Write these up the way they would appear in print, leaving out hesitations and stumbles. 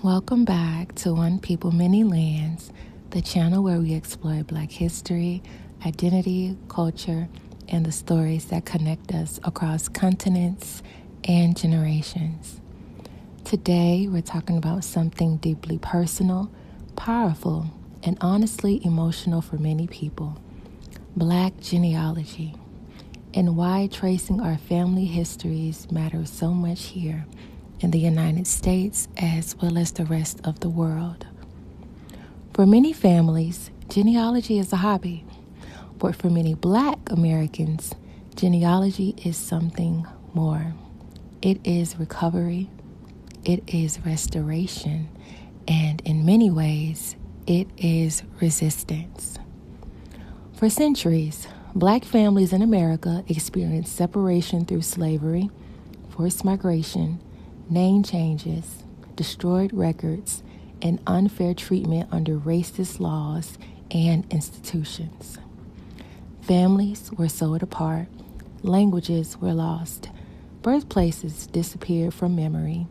Welcome back to One People, Many Lands, the channel where we explore Black history, identity, culture, and the stories that connect us across continents and generations. Today, we're talking about something deeply personal, powerful, and honestly emotional for many people, Black genealogy, and why tracing our family histories matters so much here in the United States as well as the rest of the world. For many families, genealogy is a hobby, but for many Black Americans, genealogy is something more. It is recovery, it is restoration, and in many ways, it is resistance. For centuries, Black families in America experienced separation through slavery, forced migration, name changes, destroyed records, and unfair treatment under racist laws and institutions. Families were sold apart, languages were lost, birthplaces disappeared from memory,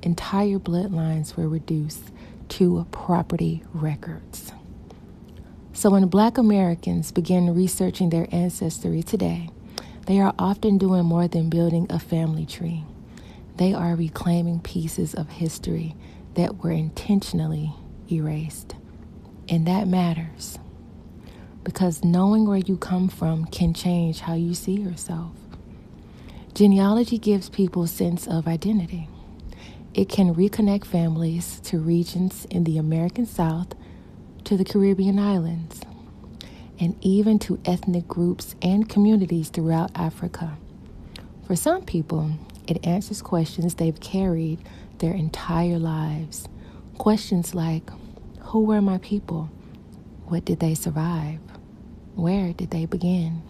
entire bloodlines were reduced to property records. So when Black Americans begin researching their ancestry today, they are often doing more than building a family tree. They are reclaiming pieces of history that were intentionally erased. And that matters, because knowing where you come from can change how you see yourself. Genealogy gives people a sense of identity. It can reconnect families to regions in the American South, to the Caribbean islands, and even to ethnic groups and communities throughout Africa. For some people, it answers questions they've carried their entire lives. Questions like, who were my people? What did they survive? Where did they begin?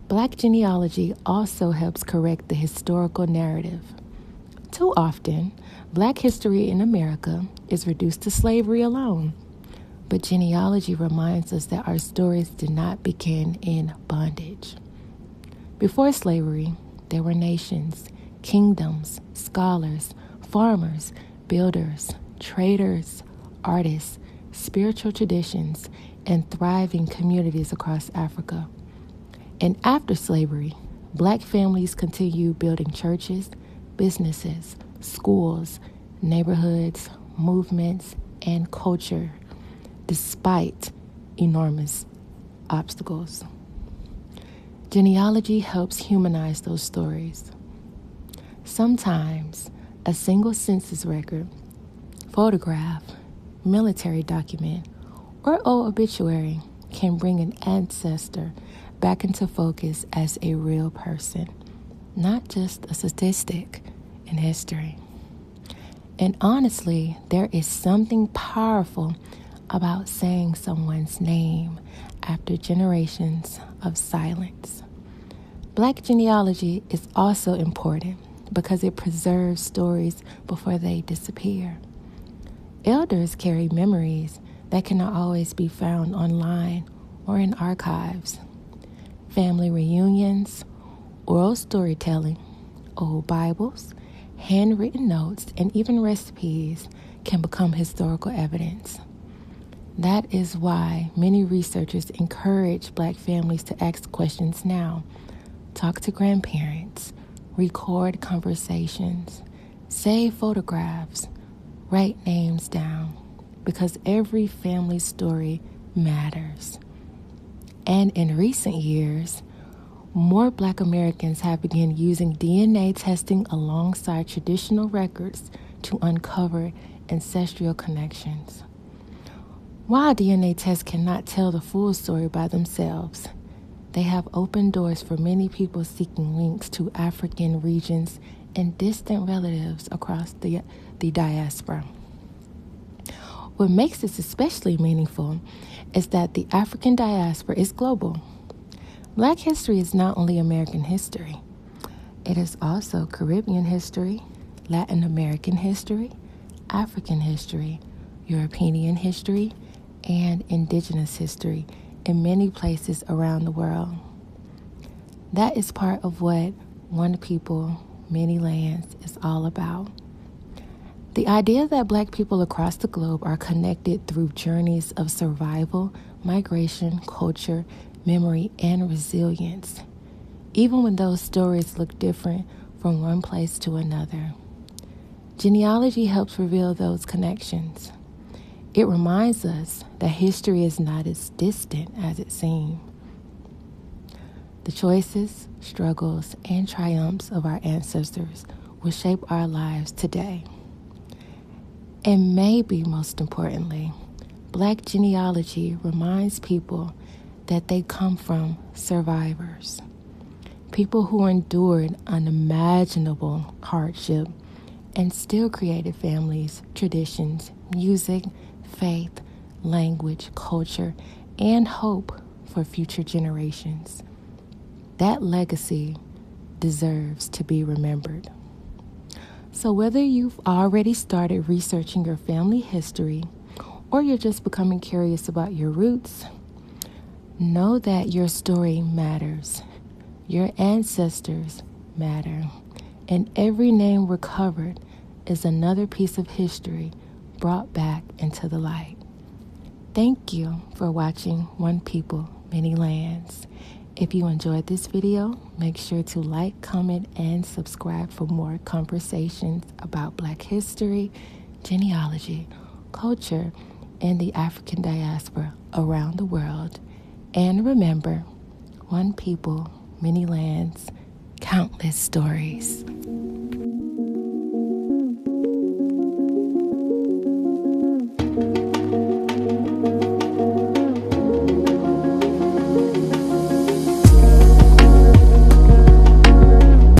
Black genealogy also helps correct the historical narrative. Too often, Black history in America is reduced to slavery alone. But genealogy reminds us that our stories did not begin in bondage. Before slavery, there were nations, kingdoms, scholars, farmers, builders, traders, artists, spiritual traditions, and thriving communities across Africa. And after slavery, Black families continued building churches, businesses, schools, neighborhoods, movements, and culture, despite enormous obstacles. Genealogy helps humanize those stories. Sometimes a single census record, photograph, military document, or old obituary can bring an ancestor back into focus as a real person, not just a statistic in history. And honestly, there is something powerful about saying someone's name after generations of silence. Black genealogy is also important because it preserves stories before they disappear. Elders carry memories that cannot always be found online or in archives. Family reunions, oral storytelling, old Bibles, handwritten notes, and even recipes can become historical evidence. That is why many researchers encourage Black families to ask questions now, talk to grandparents, record conversations, save photographs, write names down, because every family story matters. And in recent years, more Black Americans have begun using DNA testing alongside traditional records to uncover ancestral connections. While DNA tests cannot tell the full story by themselves, they have opened doors for many people seeking links to African regions and distant relatives across the diaspora. What makes this especially meaningful is that the African diaspora is global. Black history is not only American history. It is also Caribbean history, Latin American history, African history, European history, and indigenous history in many places around the world. That is part of what One People, Many Lands is all about. The idea that Black people across the globe are connected through journeys of survival, migration, culture, memory, and resilience, even when those stories look different from one place to another. Genealogy helps reveal those connections. It reminds us that history is not as distant as it seems. The choices, struggles, and triumphs of our ancestors will shape our lives today. And maybe most importantly, Black genealogy reminds people that they come from survivors, people who endured unimaginable hardship and still created families, traditions, music, faith, language, culture, and hope for future generations. That legacy deserves to be remembered. So whether you've already started researching your family history or you're just becoming curious about your roots, know that your story matters. Your ancestors matter. And every name recovered is another piece of history brought back into the light. Thank you for watching One People, Many Lands. If you enjoyed this video, make sure to like, comment, and subscribe for more conversations about Black history, genealogy, culture, and the African diaspora around the world. And remember, one people, many lands, countless stories.